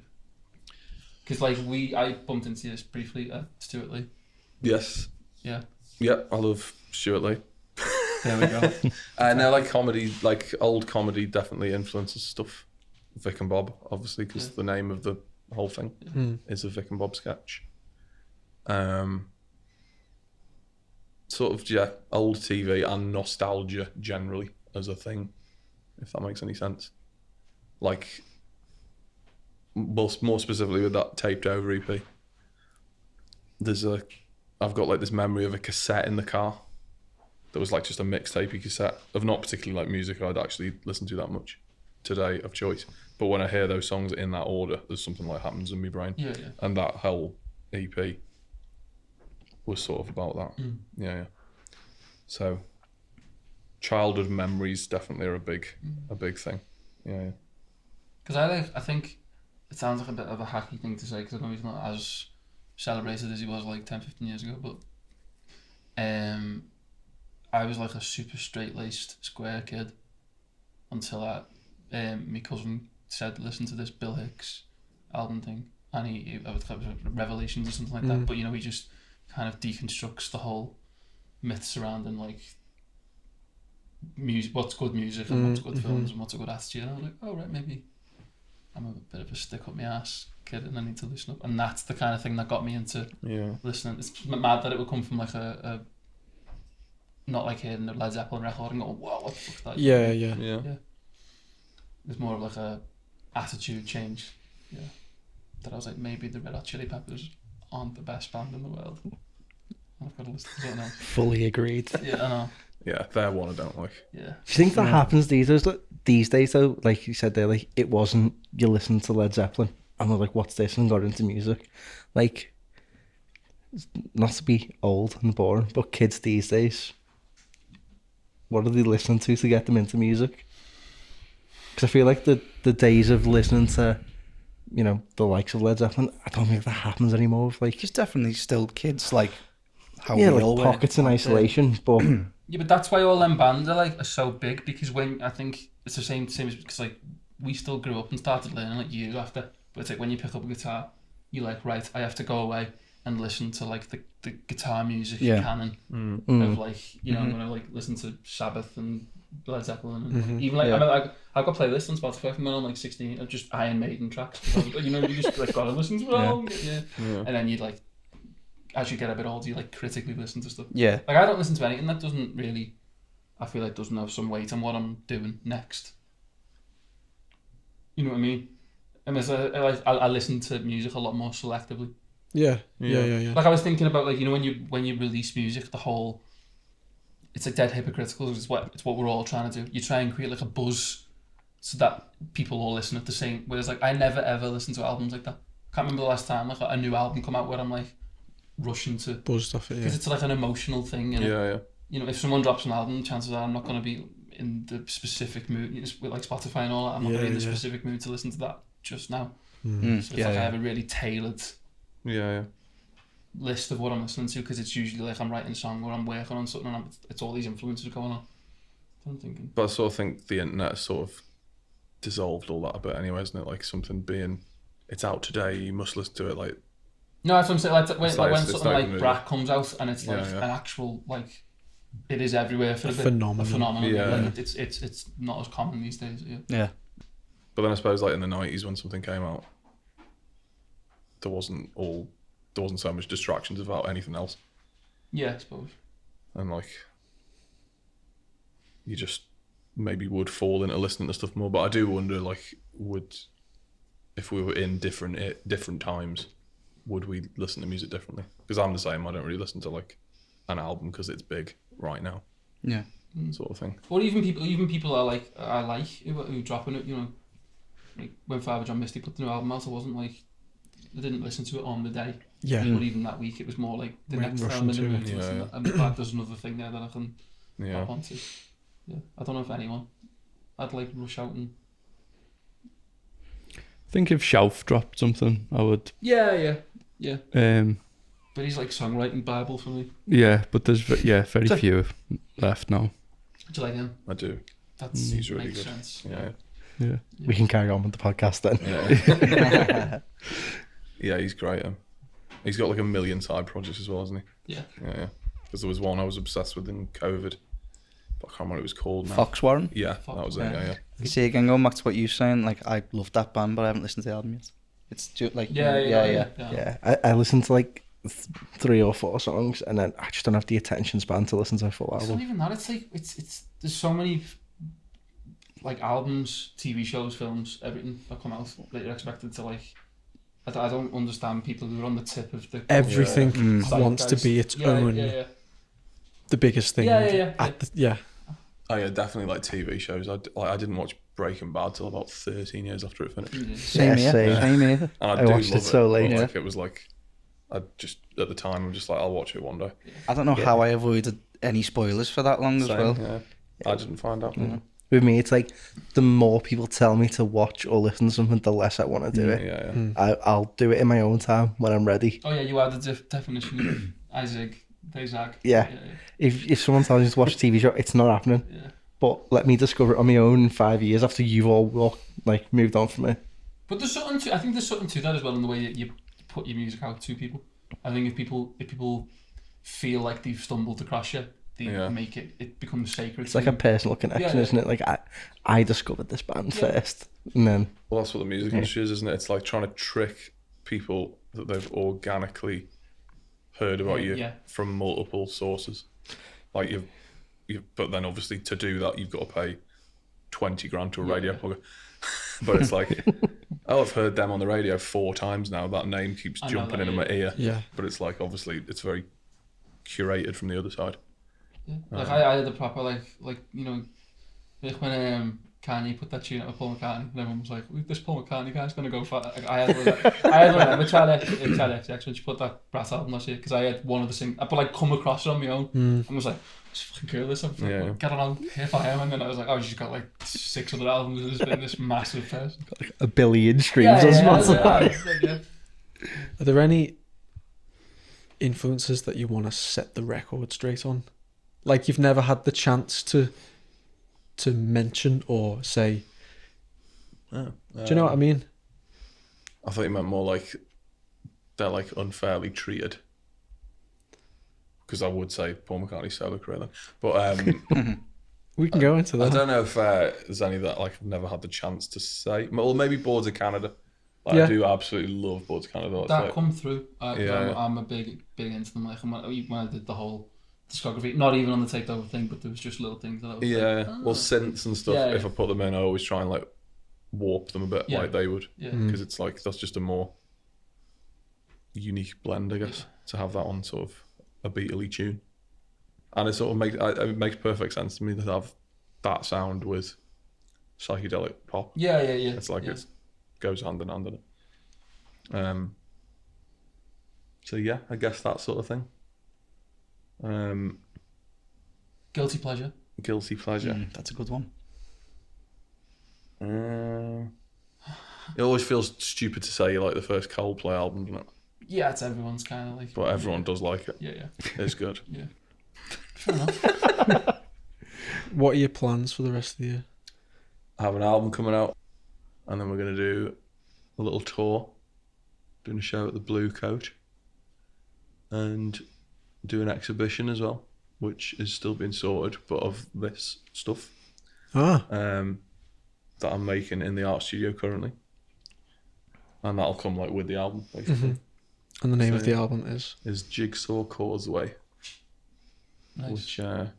S1: Because like I bumped into this briefly at Stuart Lee.
S2: Yes.
S1: Yeah.
S2: Yeah, I love Stuart Lee.
S1: There we go.
S2: No, like comedy, like old comedy definitely influences stuff. Vic and Bob, obviously, because the name of the whole thing is a Vic and Bob sketch. Sort of, yeah, old TV and nostalgia generally as a thing, if that makes any sense. Like, more specifically with that taped over EP, I've got like this memory of a cassette in the car that was like just a mixtapey cassette of not particularly like music I'd actually listen to that much today of choice. But when I hear those songs in that order, there's something like happens in my brain.
S1: Yeah.
S2: And that whole EP was sort of about that. Yeah. So childhood memories definitely are a big thing. Yeah.
S1: Because I think it sounds like a bit of a hacky thing to say because I know he's not as celebrated as he was like 10, 15 years ago, but I was like a super straight-laced square kid until my cousin said listen to this Bill Hicks album thing, and he was Revelations or something like that, but you know, he just kind of deconstructs the whole myth surrounding like music, what's good music and what's good films and what's a good attitude, and I was like, oh right, maybe I'm a bit of a stick up my ass kid and I need to listen up, and that's the kind of thing that got me into listening. It's mad that it would come from like a not like hearing the Led Zeppelin record and going, whoa, what the fuck is that?
S2: Yeah.
S1: It's more of like a attitude change. Yeah. That I was like, maybe the Red Hot Chili Peppers aren't the best band in the world. I've got to listen to something else.
S4: Fully agreed.
S1: Yeah, I know.
S2: Yeah, they're one I don't like.
S1: Yeah.
S4: Do you think that happens these days though? Like you said there, like it wasn't you listen to Led Zeppelin and they're like, what's this? And got into music. Like, not to be old and boring, but kids these days, what are they listening to get them into music? Because I feel like the days of listening to, you know, the likes of Led Zeppelin, I don't think that happens anymore. Like,
S5: There's definitely still kids like how
S4: yeah,
S5: we all
S4: like
S5: were.
S4: pockets in isolation, but
S1: Yeah, but that's why all them bands are so big, because when I think it's the same as because like we still grew up and started learning like years after, but it's like when you pick up a guitar, you're like, right, I have to go away and listen to like the guitar music canon of like, you know, I'm gonna like listen to Sabbath and Led Zeppelin and even like I mean, I've got playlists on Spotify from when I'm like 16 of just Iron Maiden tracks, because, you know, you just like gotta listen to it all, and then you like, as you get a bit older, you like critically listen to stuff.
S5: Yeah.
S1: Like I don't listen to anything that doesn't really, I feel like doesn't have some weight on what I'm doing next. You know what I mean? I mean, I listen to music a lot more selectively.
S3: Yeah.
S1: Like I was thinking about, like, you know, when you release music, the whole, it's like dead hypocritical. It's what we're all trying to do. You try and create like a buzz so that people all listen at the same. Whereas like I never ever listen to albums like that. Can't remember the last time like a new album come out where I'm like rushing to
S3: buzz stuff. Yeah.
S1: Because it's like an emotional thing. And you know, if someone drops an album, chances are I'm not going to be in the specific mood. With like Spotify and all that, I'm not going to be in the specific mood to listen to that just now. So it's like I have a really tailored.
S2: Yeah.
S1: list of what I'm listening to, because it's usually like I'm writing a song or I'm working on something and it's all these influences going on. I'm thinking.
S2: But I sort of think the internet has sort of dissolved all that a bit anyway, isn't it? Like something being, it's out today, you must listen to it. Like,
S1: no, that's what I'm saying. Like when
S2: it's
S1: something like
S2: really...
S1: Brack comes out and it's like
S2: Yeah, yeah.
S1: an actual, like, it is everywhere for a bit. Phenomenon.
S2: Yeah.
S1: Like, it's not as common these days.
S5: Yeah.
S2: But then I suppose like in the 90s when something came out, there wasn't so much distractions about anything else.
S1: Yeah, I suppose.
S2: And like, you just maybe would fall into listening to stuff more. But I do wonder, like, if we were in different times, would we listen to music differently? Because I'm the same. I don't really listen to like an album because it's big right now.
S5: Yeah.
S2: Sort of thing.
S1: Or even people I like who dropping it. You know, like when Father John Misty put the new album out, I didn't listen to it on the day.
S3: Yeah.
S1: Or even that week. It was more like the next time in the week.
S2: Yeah.
S1: I'm glad there's another thing there that I can
S2: Yeah.
S1: hop onto. Yeah. I don't know if anyone. I'd like rush out and.
S6: I think if Schauf dropped something, I would.
S1: Yeah.
S6: But
S1: he's like songwriting Bible for me.
S6: Yeah, but there's very few left now.
S1: Do you like him?
S2: I do.
S1: He's
S2: really
S1: makes
S2: good.
S1: sense.
S2: Yeah.
S4: We can carry on with the podcast then.
S2: Yeah. Yeah, he's great. He's got like 1 million side projects as well, hasn't he?
S1: Yeah.
S2: Yeah. Because there was one I was obsessed with in COVID. But I can't remember what it was called now.
S5: Fox Warren.
S2: Yeah, that was it. Yeah.
S5: You see, again, going back to what you were saying, like, I love that band, but I haven't listened to the album yet. It's like,
S4: Yeah. I listened to like 3 or 4 songs, and then I just don't have the attention span to listen to a full
S1: It's
S4: album.
S1: not even that. It's like it's there's so many like albums, TV shows, films, everything that come out that you're expected to like. I don't understand people who are on the tip of the
S3: Everything wants to be its own. The biggest thing.
S1: Yeah.
S2: Oh yeah, definitely like TV shows. I didn't watch Breaking Bad till about 13 years after it finished.
S5: Same here.
S2: And
S4: I watched it so late.
S2: But, like, it was like, I just at the time I'm just like, I'll watch it one day.
S5: I don't know how I avoided any spoilers for that long as well.
S2: Yeah. I didn't find out.
S5: Yeah.
S4: With me, it's like the more people tell me to watch or listen to something, the less I want to do it.
S2: Yeah.
S4: I'll do it in my own time when I'm ready.
S1: Oh yeah, you added the definition. I zig, they zag.
S4: Yeah. If someone tells me to watch a TV show, it's not happening.
S1: Yeah.
S4: But let me discover it on my own in 5 years after you've all moved on from it.
S1: But there's something to. I think there's something to that as well in the way you put your music out to people. I think if people feel like they've stumbled across you, they make it becomes sacred.
S4: It's like a personal connection, isn't it? Like I discovered this band first, and then.
S2: Well, that's what the music industry is, isn't it? It's like trying to trick people that they've organically heard about you from multiple sources. Like but then obviously to do that you've got to pay 20 grand to a radio plugger. But it's like, I've heard them on the radio 4 times now. That name keeps jumping into my ear.
S3: Yeah.
S2: But it's like, obviously, it's very curated from the other side.
S1: Yeah. Like I had the proper like you know, like when Kanye put that tune out with Paul McCartney, and everyone was like, "This Paul McCartney guy's gonna go for." Like, I had one with Charlie X when she put that Brass album last year, because I had one of the sing, but like come across it on my own and was like, "It's fucking cool this." I'm like, get on here for him, and then I was like, "Oh, she's got like 6 other albums and has been this massive person."
S4: Got like 1 billion streams on Spotify.
S1: Yeah.
S3: Are there any influences that you want to set the record straight on? Like you've never had the chance to mention or say. Do you know what I mean?
S2: I thought you meant more like they're like unfairly treated. Because I would say Paul McCartney's solo career then. But
S3: we can go into that.
S2: I don't know if there's any that like I've never had the chance to say. Well, maybe Boards of Canada. Like, I do absolutely love Boards of Canada.
S1: That
S2: like,
S1: come through. I'm a big into them. Like when I did the whole discography, not even on the Takeover thing, but there was just little things that I was like, well, synths and stuff. If I put them in, I always try and like warp them a bit, like they would, because it's like that's just a more unique blend, I guess, to have that on sort of a Beatley tune, and it sort of it makes perfect sense to me to have that sound with psychedelic pop. Yeah. It's like it goes hand in hand, doesn't it? So yeah, I guess that sort of thing. Guilty pleasure.
S5: That's a good one.
S2: It always feels stupid to say like the first Coldplay album, doesn't it?
S1: Yeah, it's everyone's kind of like.
S2: But everyone does like it.
S1: Yeah.
S2: It's good.
S1: Yeah. Fair enough.
S3: What are your plans for the rest of the year?
S2: I have an album coming out, and then we're going to do a little tour, doing a show at the Blue Coach, and do an exhibition as well, which is still being sorted, but of this stuff that I'm making in the art studio currently, and that'll come like with the album basically.
S3: And the name of the album is
S2: Jigsaw Causeway,
S1: Nice.
S2: which I've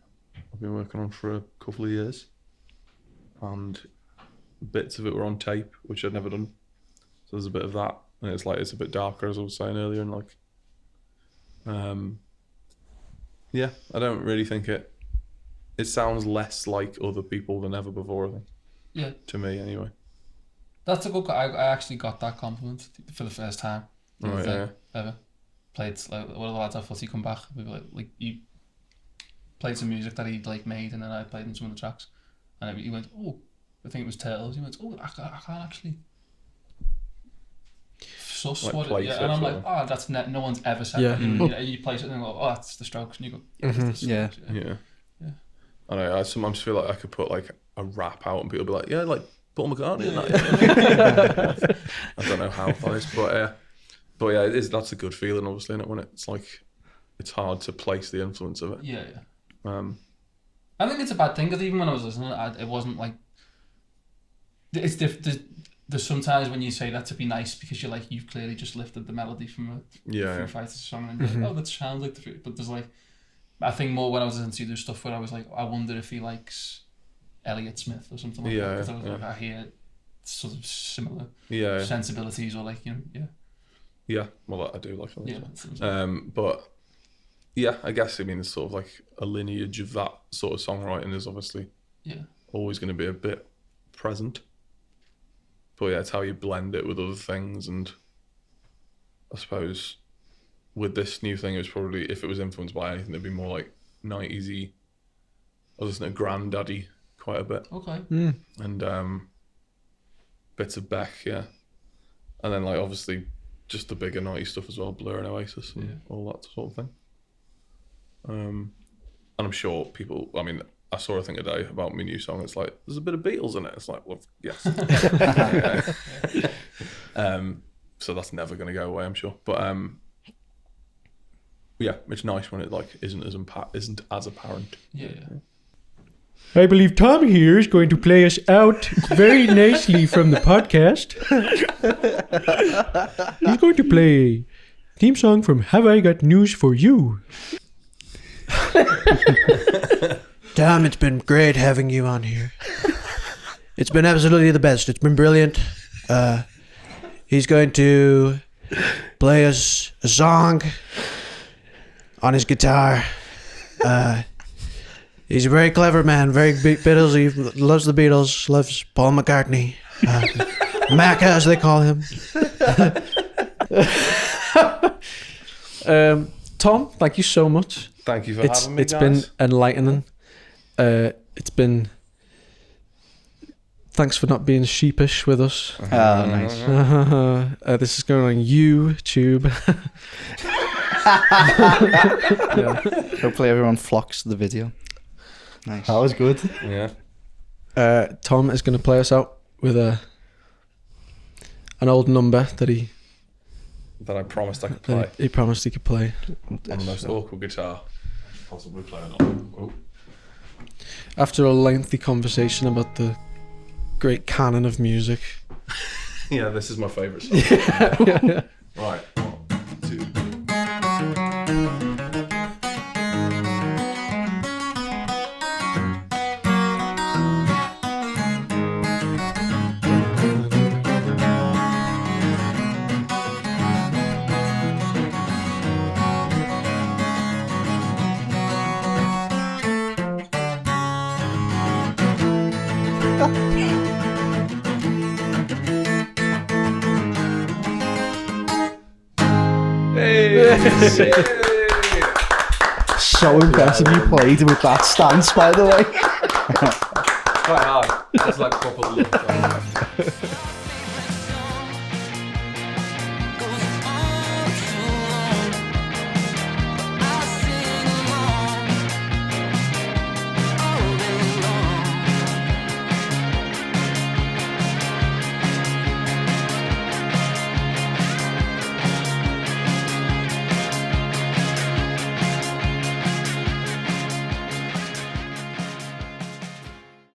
S2: been working on for a couple of years, and bits of it were on tape, which I'd never done, so there's a bit of that, and it's a bit darker, as I was saying earlier, and like yeah, I don't really think it sounds less like other people than ever before, I think.
S1: Yeah.
S2: To me, anyway.
S1: That's a good. I actually got that compliment for the first time.
S2: Right, yeah.
S1: Ever played like one of the lads at Footy come back. We were like you played some music that he'd like made, and then I played in some of the tracks, and he went, "Oh, I think it was Turtles." He went, "Oh, I can't actually suss
S2: Like
S1: what it."
S2: place
S1: Yeah,
S2: it,
S1: and I'm
S2: sort
S1: like,
S2: of.
S1: "Oh, that's no one's ever said
S3: Yeah.
S1: that." You place it and go, "Oh, that's the Strokes," and you go, "Yeah, it's the
S5: Yeah.
S1: Strokes."
S2: Yeah.
S1: Yeah.
S2: I know. I sometimes feel like I could put like a rap out, and people be like, "Yeah, like Paul McCartney." And that. I don't know how that is, but yeah, it is. That's a good feeling, obviously, isn't it? When it's like, it's hard to place the influence of it.
S1: Yeah.
S2: I
S1: think it's a bad thing because even when I was listening, it wasn't like. It's there's sometimes when you say that to be nice because you're like you've clearly just lifted the melody from a Foo Fighters song and you're like, oh, that sounds like the Foo. But there's like, I think more when I was listening to the stuff where I was like, I wonder if he likes Elliott Smith or something like that, because I was like, I hear sort of similar sensibilities or like
S2: Yeah, well, I do like that.
S1: Yeah.
S2: But yeah, I guess it's sort of like a lineage of that sort of songwriting is obviously always going to be a bit present. But yeah, it's how you blend it with other things, and I suppose with this new thing, it was probably, if it was influenced by anything, it'd be more like 90s-y. I was listening to Grandaddy quite a bit.
S1: Okay.
S2: And bits of Beck, yeah. And then like obviously just the bigger 90s stuff as well, Blur and Oasis and all that sort of thing. And I'm sure people, I saw a thing today about my new song, it's like, there's a bit of Beatles in it. It's like, well, yes. So that's never going to go away, I'm sure. But yeah, it's nice when it like isn't as apparent.
S1: Yeah.
S3: I believe Tom here is going to play us out very nicely from the podcast. He's going to play a theme song from Have I Got News For You? Tom, it's been great having you on here. It's been absolutely the best. It's been brilliant. He's going to play us a song on his guitar. He's a very clever man, very big Beatles. He loves the Beatles, loves Paul McCartney. Mac, as they call him. Tom, thank you so much.
S2: Thank you for having me,
S3: It's
S2: guys.
S3: been enlightening. It's been... Thanks for not being sheepish with us.
S5: Oh, nice.
S3: This is going on YouTube.
S5: Hopefully everyone flocks to the video. Nice.
S4: That was good.
S2: Yeah.
S3: Tom is going to play us out with an old number that
S2: That I promised I could play.
S3: he promised he could play.
S2: On the most awkward guitar possibly playing on. Oh.
S3: After a lengthy conversation about the great canon of music.
S2: Yeah, this is my favourite song. Right, 1, 2.
S4: So impressive you played with that stance, by the way.
S2: Quite hard. That's like proper love.